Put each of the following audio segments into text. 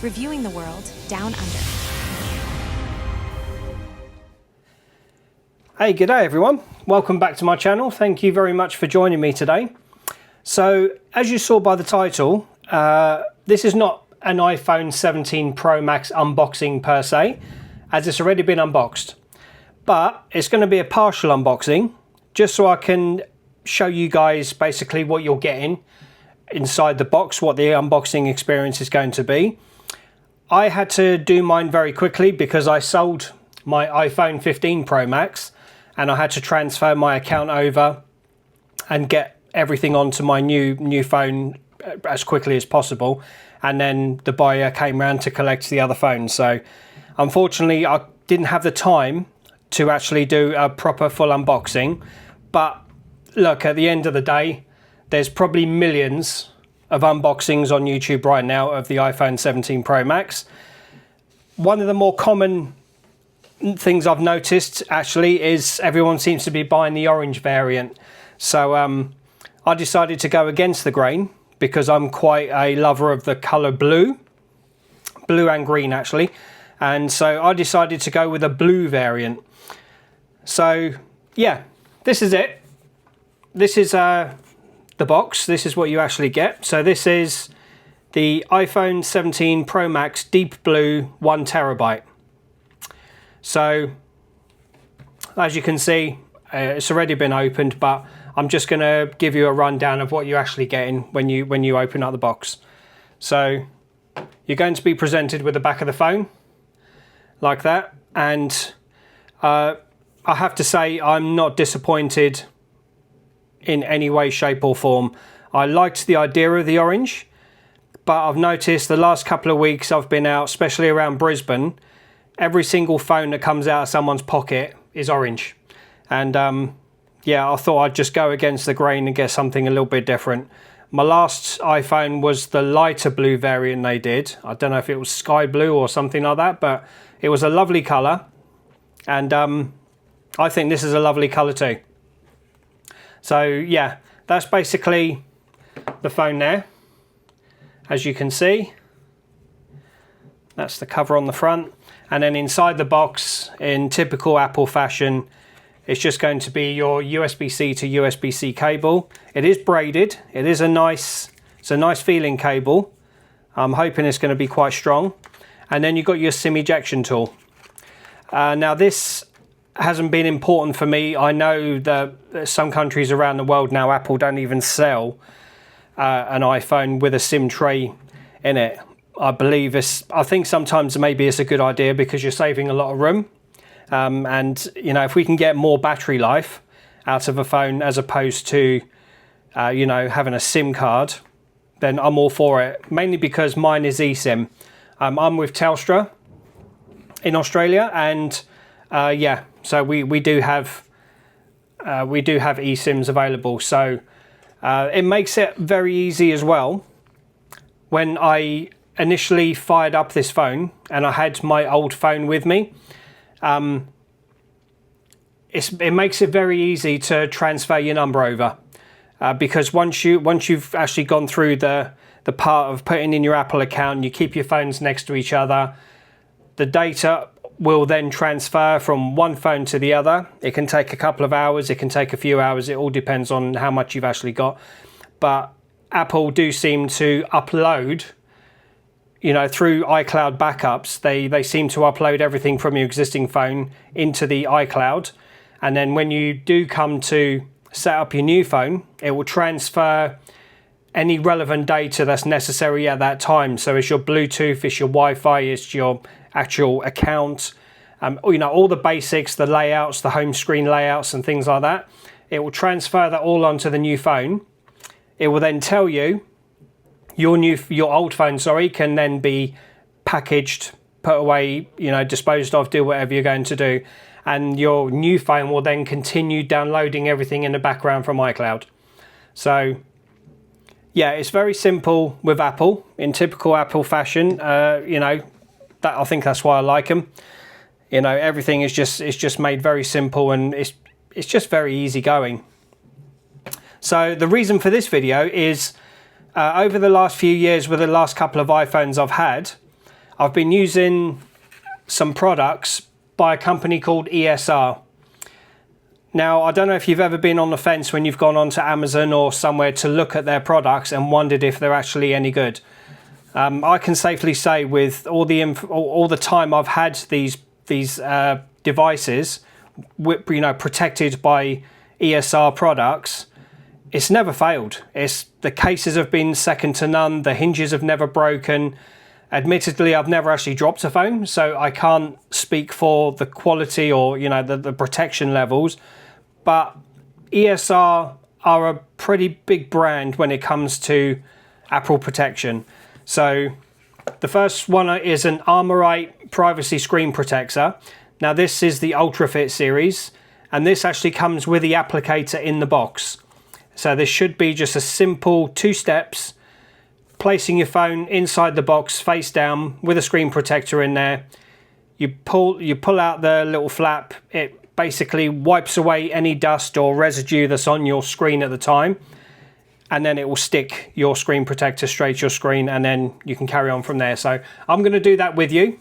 reviewing the world down under. Hey, g'day everyone. Welcome back to my channel. Thank you very much for joining me today. So, as you saw by the title, this is not an iPhone 17 Pro Max unboxing per se, as it's already been unboxed. But it's going to be a partial unboxing, just so I can show you guys basically what you're getting inside the box, what the unboxing experience is going to be. I had to do mine very quickly because I sold my iPhone 15 Pro Max and I had to transfer my account over and get everything onto my new phone as quickly as possible, and then the buyer came round to collect the other phone. So unfortunately I didn't have the time to actually do a proper full unboxing. But look, at the end of the day, there's probably millions of unboxings on YouTube right now of the iPhone 17 Pro Max. One of the more common things I've noticed actually is everyone seems to be buying the orange variant. So I decided to go against the grain because I'm quite a lover of the colour blue and green actually. And so I decided to go with a blue variant. So yeah, this is it. This is the box. This is what you actually get. So this is the iPhone 17 Pro Max Deep Blue 1 TB. So as you can see, it's already been opened, but I'm just going to give you a rundown of what you're actually getting when you open up the box. So you're going to be presented with the back of the phone like that, and I have to say I'm not disappointed in any way, shape or form. I liked the idea of the orange, but I've noticed the last couple of weeks I've been out, especially around Brisbane, every single phone that comes out of someone's pocket is orange. And yeah, I thought I'd just go against the grain and get something a little bit different. My last iPhone was the lighter blue variant they did. I don't know if it was sky blue or something like that, but it was a lovely colour. And I think this is a lovely colour too. So yeah, that's basically the phone there. As you can see, that's the cover on the front. And then inside the box, in typical Apple fashion, it's just going to be your USB-C to USB-C cable. It is braided. It is it's a nice feeling cable. I'm hoping it's going to be quite strong. And then you've got your SIM ejection tool. Now this hasn't been important for me. I know that some countries around the world now, Apple don't even sell an iPhone with a SIM tray in it. I think sometimes maybe it's a good idea because you're saving a lot of room. And you know, if we can get more battery life out of a phone as opposed to you know, having a SIM card, then I'm all for it. Mainly because mine is eSIM. I'm with Telstra in Australia, and yeah, so we do have eSIMs available. So it makes it very easy as well. When I initially fired up this phone and I had my old phone with me, it makes it very easy to transfer your number over, because once you've actually gone through the part of putting in your Apple account, you keep your phones next to each other, the data will then transfer from one phone to the other. It can take a couple of hours, it can take a few hours, it all depends on how much you've actually got. But Apple do seem to upload, you know, through iCloud backups, they seem to upload everything from your existing phone into the iCloud. And then when you do come to set up your new phone, it will transfer any relevant data that's necessary at that time. So it's your Bluetooth, it's your Wi-Fi, it's your actual account, you know, all the basics, the layouts, the home screen layouts and things like that. It will transfer that all onto the new phone. It will then tell you your old phone, can then be packaged, put away, you know, disposed of, do whatever you're going to do. And your new phone will then continue downloading everything in the background from iCloud. So yeah, it's very simple with Apple, in typical Apple fashion. You know, I think that's why I like them. You know, everything is just made very simple, and it's just very easy going. So the reason for this video is over the last few years, with the last couple of iPhones I've had, I've been using some products by a company called ESR. Now, I don't know if you've ever been on the fence when you've gone onto Amazon or somewhere to look at their products and wondered if they're actually any good. I can safely say, with all the time I've had these devices, protected by ESR products, it's never failed. The cases have been second to none. The hinges have never broken. Admittedly, I've never actually dropped a phone, so I can't speak for the quality or the protection levels. But ESR are a pretty big brand when it comes to Apple protection. So the first one is an Armorite Privacy Screen Protector. Now this is the Ultra Fit series, and this actually comes with the applicator in the box. So this should be just a simple 2 steps, placing your phone inside the box face down with a screen protector in there. You pull out the little flap. It basically wipes away any dust or residue that's on your screen at the time, and then it will stick your screen protector straight to your screen, and then you can carry on from there. So I'm going to do that with you.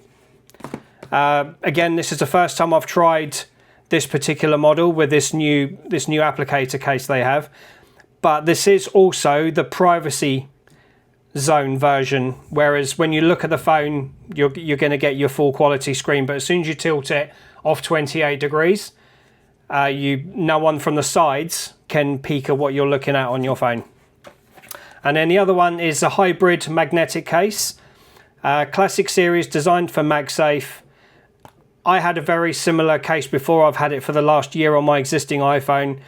Again, this is the first time I've tried this particular model with this new applicator case they have, but this is also the privacy zone version, whereas when you look at the phone you're going to get your full quality screen, but as soon as you tilt it off 28 degrees, no one from the sides can peek at what you're looking at on your phone. And then the other one is a hybrid magnetic case, classic series, designed for MagSafe. I had a very similar case before. I've had it for the last year on my existing iPhone.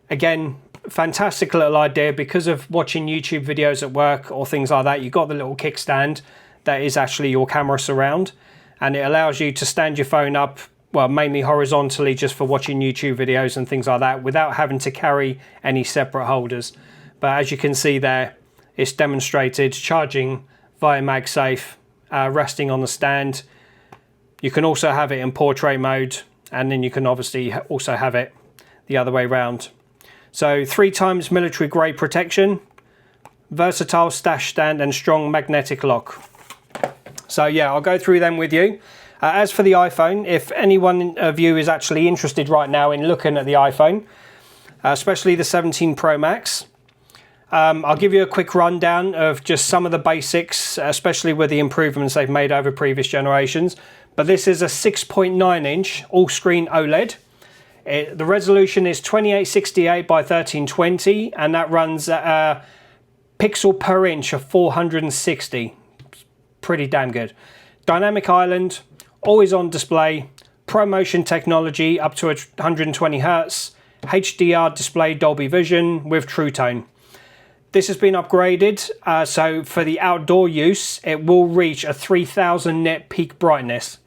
Again, fantastic little idea because of watching YouTube videos at work or things like that. You've got the little kickstand that is actually your camera surround, and it allows you to stand your phone up, well, mainly horizontally, just for watching YouTube videos and things like that, without having to carry any separate holders. But as you can see there, it's demonstrated charging via MagSafe, resting on the stand. You can also have it in portrait mode, and then you can obviously also have it the other way around. So 3 times military grade protection, versatile stash stand, and strong magnetic lock. So yeah, I'll go through them with you. As for the iPhone, if anyone of you is actually interested right now in looking at the iPhone, especially the 17 Pro Max, I'll give you a quick rundown of just some of the basics, especially with the improvements they've made over previous generations. But this is a 6.9 inch all-screen OLED. The resolution is 2868 by 1320, and that runs at a pixel per inch of 460. Pretty damn good. Dynamic island, always on display, ProMotion technology up to 120 Hz, HDR display, Dolby Vision with True Tone. This has been upgraded, so for the outdoor use, it will reach a 3000 nit peak brightness.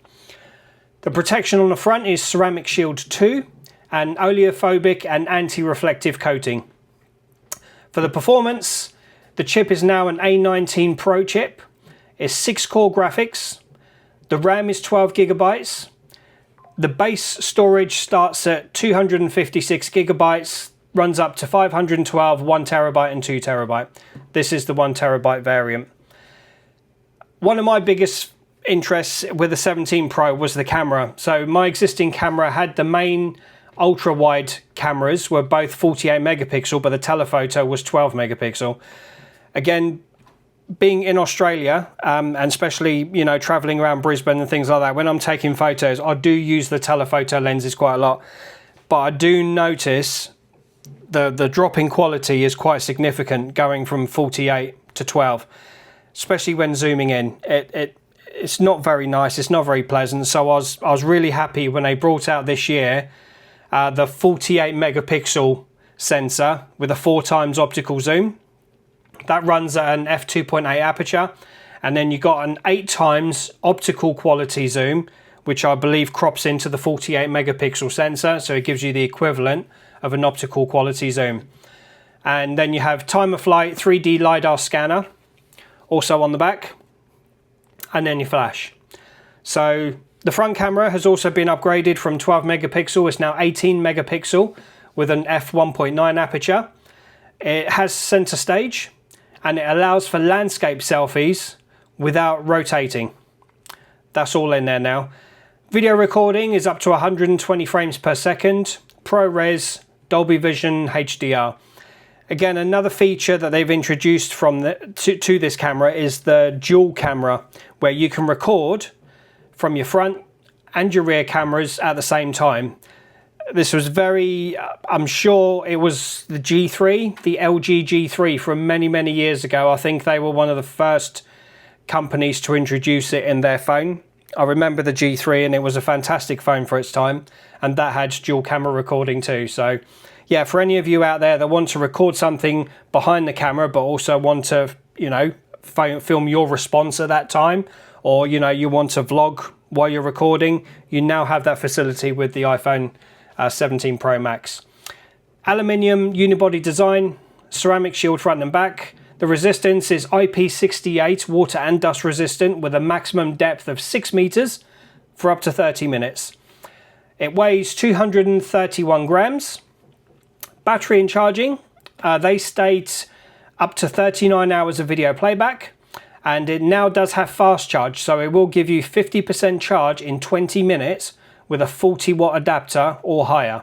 The protection on the front is Ceramic Shield 2, and oleophobic and anti-reflective coating. For the performance, the chip is now an A19 Pro chip. It's 6-core graphics. The RAM is 12 gigabytes. The base storage starts at 256 gigabytes, runs up to 512, 1 terabyte and 2 terabyte. This is the 1 terabyte variant. One of my biggest interests with the 17 Pro was the camera. So my existing camera had the main ultra wide cameras were both 48 megapixel, but the telephoto was 12 megapixel. Again, being in Australia, and especially, traveling around Brisbane and things like that, when I'm taking photos, I do use the telephoto lenses quite a lot. But I do notice the drop in quality is quite significant going from 48 to 12, especially when zooming in. It's not very nice, it's not very pleasant. So I was really happy when they brought out this year the 48 megapixel sensor with a 4 times optical zoom. That runs at an f2.8 aperture, and then you got an 8 times optical quality zoom, which I believe crops into the 48 megapixel sensor, so it gives you the equivalent of an optical quality zoom. And then you have time of flight 3D LiDAR scanner also on the back, and then your flash. So the front camera has also been upgraded from 12 megapixel, it's now 18 megapixel with an f1.9 aperture. It has center stage, and it allows for landscape selfies without rotating. That's all in there now. Video recording is up to 120 frames per second, ProRes, Dolby Vision, HDR. Again, another feature that they've introduced to this camera is the dual camera, where you can record from your front and your rear cameras at the same time. This was I'm sure it was the G3, the LG G3 from many, many years ago. I think they were one of the first companies to introduce it in their phone. I remember the G3 and it was a fantastic phone for its time, and that had dual camera recording too. So yeah, for any of you out there that want to record something behind the camera but also want to, film your response at that time, or you want to vlog while you're recording, you now have that facility with the iPhone 17 Pro Max. Aluminium unibody design, ceramic shield front and back. The resistance is IP68 water and dust resistant with a maximum depth of 6 meters for up to 30 minutes. It weighs 231 grams. Battery and charging, they state up to 39 hours of video playback, and it now does have fast charge, so it will give you 50% charge in 20 minutes with a 40 watt adapter or higher.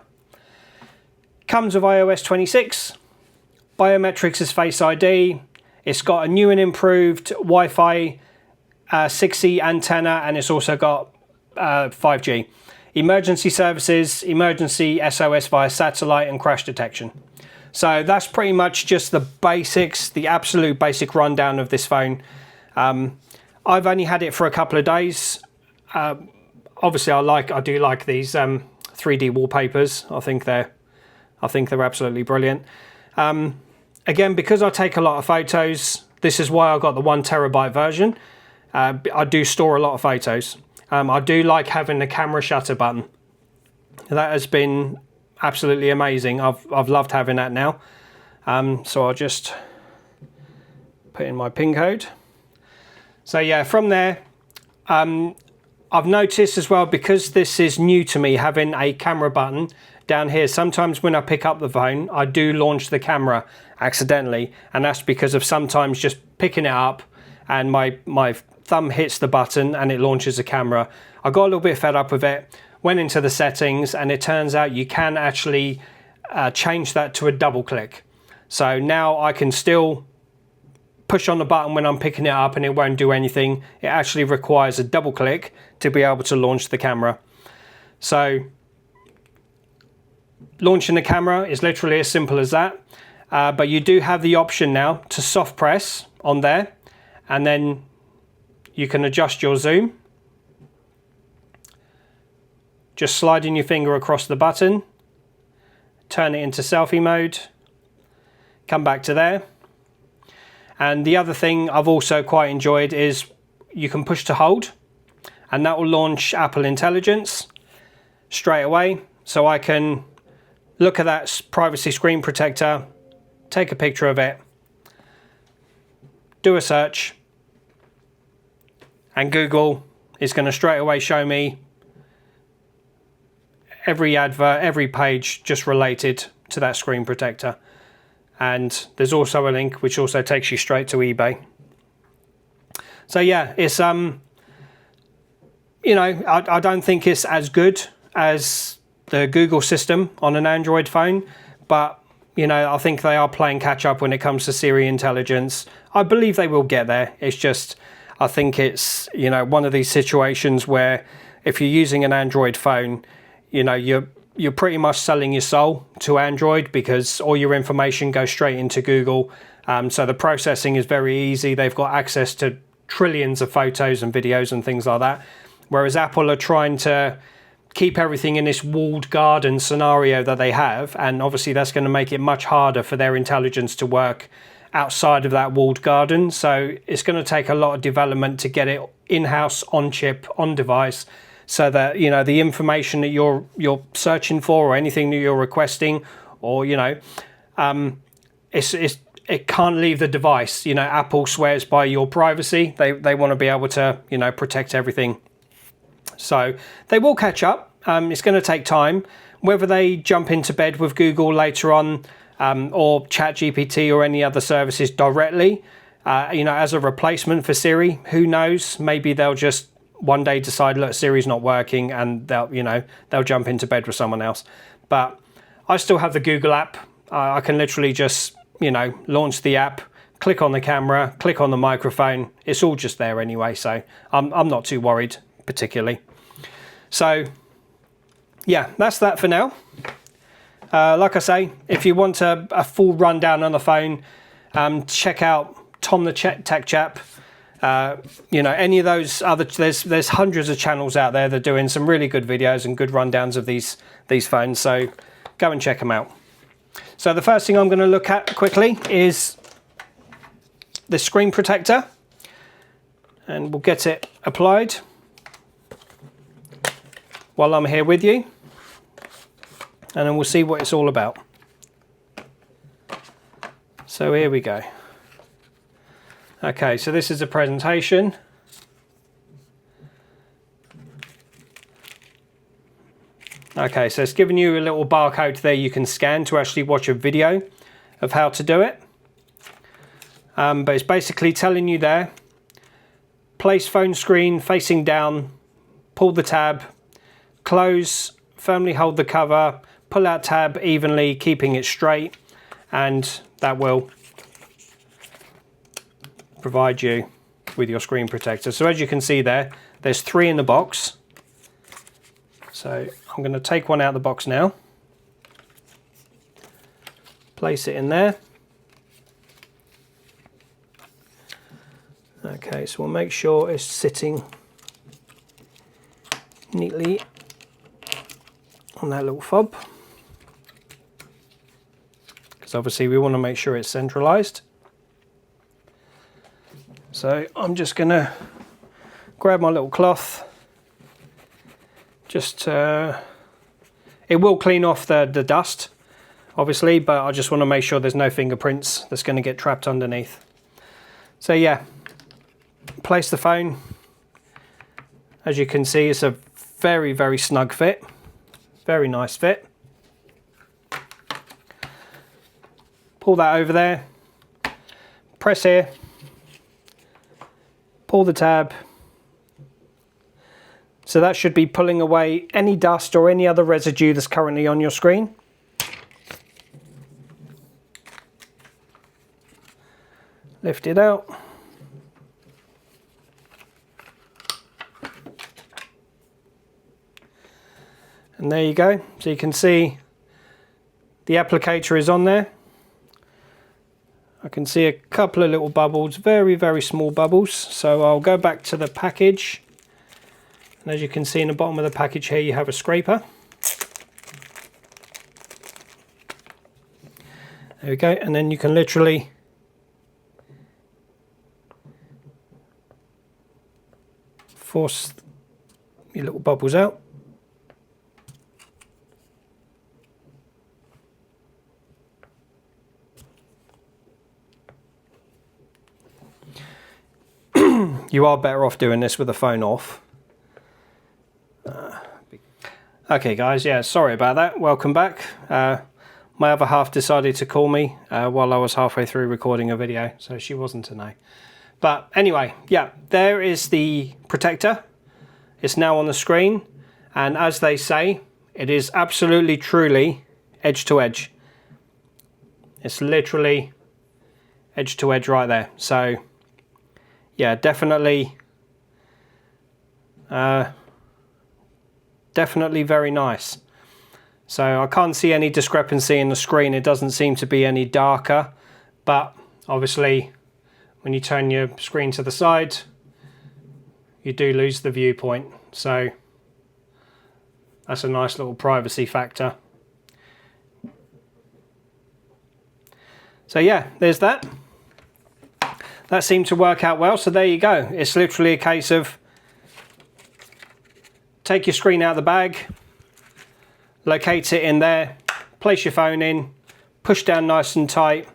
Comes with iOS 26. Biometrics is Face ID. It's got a new and improved Wi-Fi 6E antenna, and it's also got 5G. Emergency services, emergency SOS via satellite, and crash detection. So that's pretty much just the basics, the absolute basic rundown of this phone. I've only had it for a couple of days. Obviously, I do like these 3D wallpapers. I think they're absolutely brilliant. Again, because I take a lot of photos, this is why I got the 1 terabyte version. I do store a lot of photos. I do like having the camera shutter button. That has been absolutely amazing. I've loved having that now. So I'll just put in my PIN code. So yeah, from there, I've noticed as well, because this is new to me, having a camera button down here. Sometimes when I pick up the phone, I do launch the camera accidentally, and that's because of sometimes just picking it up and my thumb hits the button and it launches the camera. I got a little bit fed up with it, went into the settings, and it turns out you can actually change that to a double click. So now I can still push on the button when I'm picking it up and it won't do anything. It actually requires a double click to be able to launch the camera. So launching the camera is literally as simple as that. But you do have the option now to soft press on there, and then you can adjust your zoom. Just sliding your finger across the button, turn it into selfie mode, come back to there. And the other thing I've also quite enjoyed is you can push to hold, and that will launch Apple Intelligence straight away. So I can look at that privacy screen protector, take a picture of it, do a search, and Google is going to straight away show me every advert, every page just related to that screen protector. And there's also a link which also takes you straight to eBay. So yeah, it's I don't think it's as good as the Google system on an Android phone, but I think they are playing catch up when it comes to Siri intelligence. I believe they will get there. It's just, I think it's one of these situations where if you're using an Android phone, you're pretty much selling your soul to Android, because all your information goes straight into Google. So the processing is very easy. They've got access to trillions of photos and videos and things like that. Whereas Apple are trying to keep everything in this walled garden scenario that they have. And obviously that's going to make it much harder for their intelligence to work outside of that walled garden. So it's going to take a lot of development to get it in-house, on chip, on device, so that the information that you're searching for, or anything that you're requesting, or it can't leave the device. Apple swears by your privacy. They want to be able to protect everything. So they will catch up. It's going to take time. Whether they jump into bed with Google later on, or ChatGPT or any other services directly, as a replacement for Siri, who knows? Maybe they'll just one day decide, look, Siri's not working, and they'll jump into bed with someone else. But I still have the Google app. I can literally just, launch the app, click on the camera, click on the microphone. It's all just there anyway, so I'm not too worried particularly. So yeah, that's that for now. Like I say, if you want a full rundown on the phone, check out Tom the Tech Chap. Any of those other, there's hundreds of channels out there that are doing some really good videos and good rundowns of these phones, so go and check them out. So the first thing I'm going to look at quickly is the screen protector, and we'll get it applied while I'm here with you, and then we'll see what it's all about. So here we go. Okay, so this is a presentation. Okay, so it's giving you a little barcode there you can scan to actually watch a video of how to do it. But it's basically telling you there, place phone screen facing down, pull the tab, close, firmly hold the cover, pull out tab evenly, keeping it straight, and that will provide you with your screen protector. So as you can see there, there's 3 in the box. So I'm going to take one out of the box now, place it in there. Okay, so we'll make sure it's sitting neatly on that little fob, because obviously we want to make sure it's centralized. So I'm just going to grab my little cloth. Just it will clean off the dust, obviously, but I just want to make sure there's no fingerprints that's going to get trapped underneath. So yeah, place the phone. As you can see, it's a very, very snug fit, very nice fit. Pull that over there, press here, pull the tab. So that should be pulling away any dust or any other residue that's currently on your screen. Lift it out. And there you go. So you can see the applicator is on there. I can see a couple of little bubbles, very, very small bubbles. So I'll go back to the package. And as you can see in the bottom of the package here, you have a scraper. There we go, and then you can literally force your little bubbles out. You are better off doing this with the phone off. Okay guys, yeah, sorry about that. Welcome back. My other half decided to call me while I was halfway through recording a video, so she wasn't to know. But anyway, yeah, there is the protector. It's now on the screen, and as they say, it is absolutely, truly edge to edge. It's literally edge to edge right there. So yeah, definitely definitely very nice. So I can't see any discrepancy in the screen. It doesn't seem to be any darker, but obviously when you turn your screen to the side, you do lose the viewpoint. So that's a nice little privacy factor. So yeah, there's that. That seemed to work out well. So there you go. It's literally a case of take your screen out of the bag, locate it in there, place your phone in, push down nice and tight,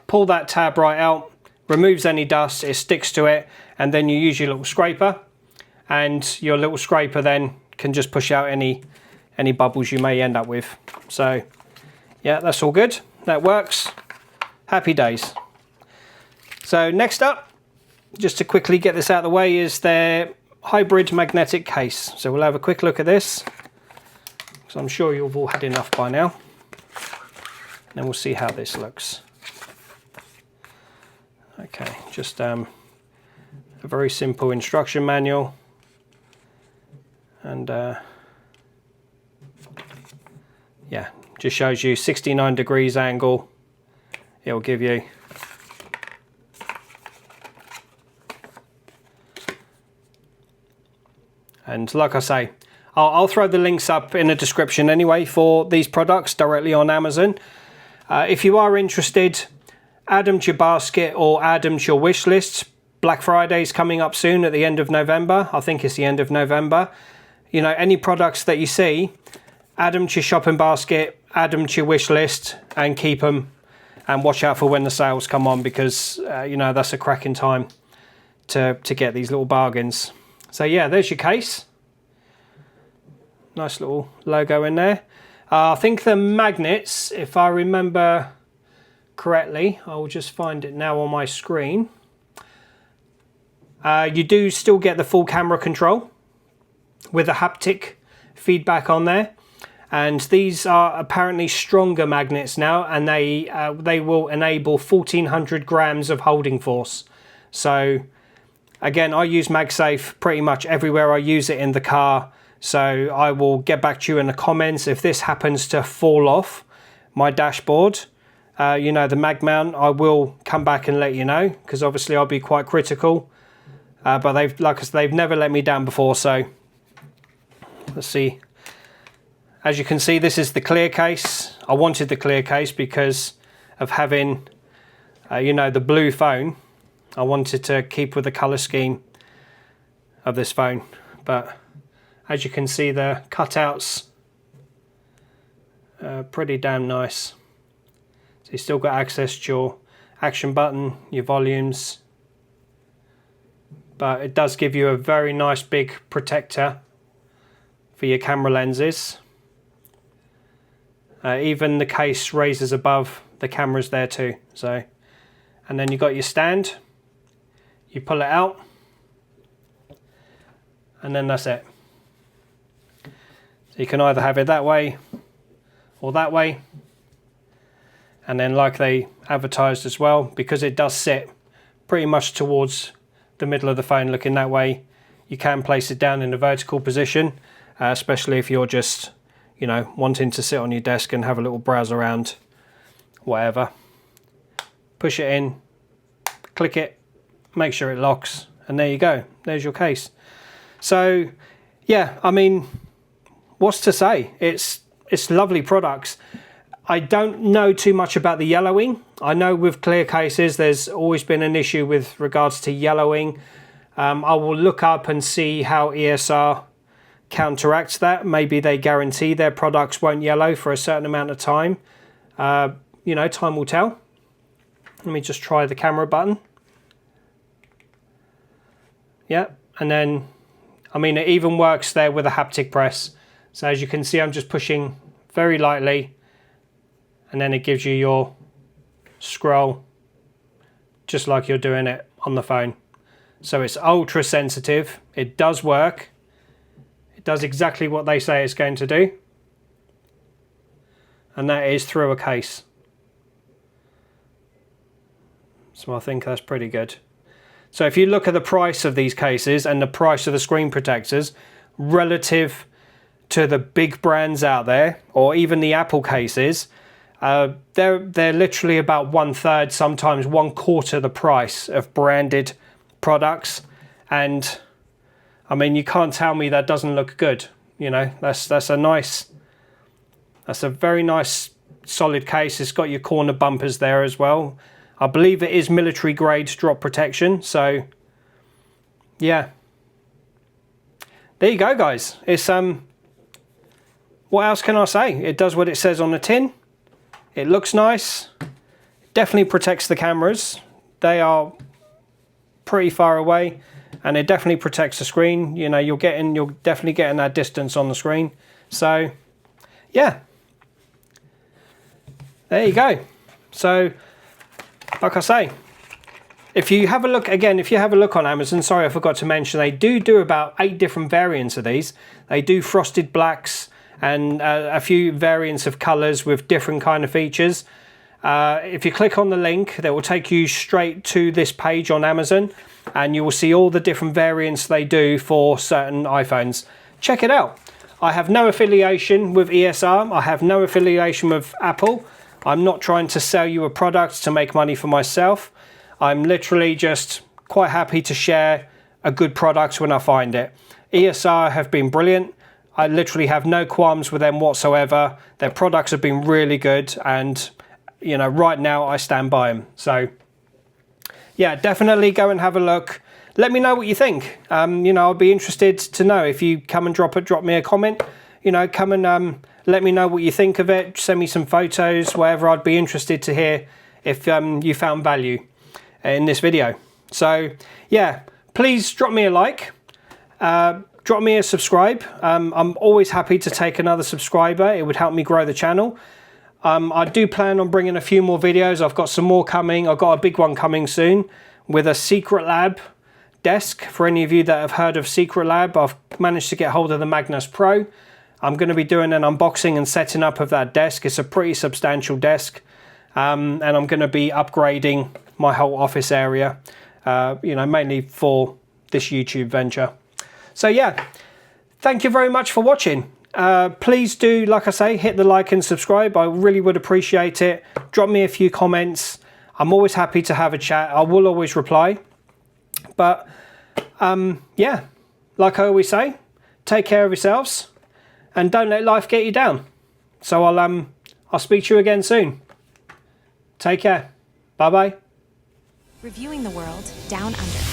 pull that tab right out, removes any dust, it sticks to it, and then you use your little scraper, and your little scraper then can just push out any bubbles you may end up with. So yeah, that's all good. That works. Happy days. So next up, just to quickly get this out of the way, is their hybrid magnetic case. So we'll have a quick look at this, because I'm sure you've all had enough by now. And then we'll see how this looks. Okay, just a very simple instruction manual. And yeah, just shows you 69 degrees angle. It'll give you. And like I say, I'll throw the links up in the description anyway for these products directly on Amazon. If you are interested, add them to your basket or add them to your wish list. Black Friday's coming up soon at the end of November. I think it's the end of November. You know, any products that you see, add them to your shopping basket, add them to your wish list, and keep them. And watch out for when the sales come on, because you know, that's a cracking time to get these little bargains. So yeah, there's your case. Nice little logo in there. I think the magnets, if I remember correctly, I will just find it now on my screen. You do still get the full camera control with a haptic feedback on there. And these are apparently stronger magnets now, and they will enable 1400 grams of holding force. So again, I use MagSafe pretty much everywhere I use it in the car. So I will get back to you in the comments if this happens to fall off my dashboard. You know, the mag mount, I will come back and let you know, because obviously I'll be quite critical. But they've never let me down before. So let's see. As you can see, this is the clear case. I wanted the clear case because of having, you know, the blue phone. I wanted to keep with the color scheme of this phone. But as you can see, the cutouts are pretty damn nice. So you've still got access to your action button, your volumes. But it does give you a very nice big protector for your camera lenses. Even the case raises above the cameras there too. So, and then you've got your stand. You pull it out, and then that's it. So you can either have it that way or that way. And then, like they advertised as well, because it does sit pretty much towards the middle of the phone looking that way, you can place it down in a vertical position, especially if you're just, you know, wanting to sit on your desk and have a little browse around, whatever. Push it in, click it, make sure it locks, and there you go. There's your case. So yeah, I mean, what's to say? It's lovely products. I don't know too much about the yellowing. I know with clear cases there's always been an issue with regards to yellowing. I will look up and see how ESR counteracts that. Maybe they guarantee their products won't yellow for a certain amount of time. You know, time will tell. Let me just try the camera button. Yeah, and then, I mean, it even works there with a haptic press. So as you can see, I'm just pushing very lightly, and then it gives you your scroll, just like you're doing it on the phone. So it's ultra sensitive. It does work. It does exactly what they say it's going to do. And that is through a case. So I think that's pretty good. So if you look at the price of these cases and the price of the screen protectors relative to the big brands out there, or even the Apple cases, they're literally about 1/3, sometimes 1/4 the price of branded products. And I mean, you can't tell me that doesn't look good. You know, that's a very nice solid case. It's got your corner bumpers there as well. I believe it is military grade drop protection. So yeah, there you go, guys. It's what else can I say? It does what it says on the tin. It looks nice. It definitely protects the cameras. They are pretty far away, and it definitely protects the screen. You know, you're definitely getting that distance on the screen. So yeah, there you go. So like I say, if you have a look again, if you have a look on Amazon, sorry, I forgot to mention, they do about 8 different variants of these. They do frosted blacks and a few variants of colors with different kind of features. If you click on the link, that will take you straight to this page on Amazon, and you will see all the different variants they do for certain iPhones. Check it out. I have no affiliation with ESR. I have no affiliation with Apple. I'm not trying to sell you a product to make money for myself. I'm literally just quite happy to share a good product when I find it. ESR have been brilliant. I literally have no qualms with them whatsoever. Their products have been really good, and you know, right now I stand by them. So yeah, definitely go and have a look. Let me know what you think. You know, I'll be interested to know if you come and drop me a comment. You know, come and let me know what you think of it. Send me some photos, whatever. I'd be interested to hear if you found value in this video. So yeah, please drop me a like. Drop me a subscribe. I'm always happy to take another subscriber. It would help me grow the channel. I do plan on bringing a few more videos. I've got some more coming. I've got a big one coming soon with a Secret Lab desk. For any of you that have heard of Secret Lab, I've managed to get hold of the Magnus Pro. I'm going to be doing an unboxing and setting up of that desk. It's a pretty substantial desk, and I'm going to be upgrading my whole office area, you know, mainly for this YouTube venture. So yeah, thank you very much for watching. Please do, like I say, hit the like and subscribe. I really would appreciate it. Drop me a few comments. I'm always happy to have a chat. I will always reply. But yeah, like I always say, take care of yourselves and don't let life get you down. So I'll speak to you again soon. Take care. Bye bye. Reviewing the world down under.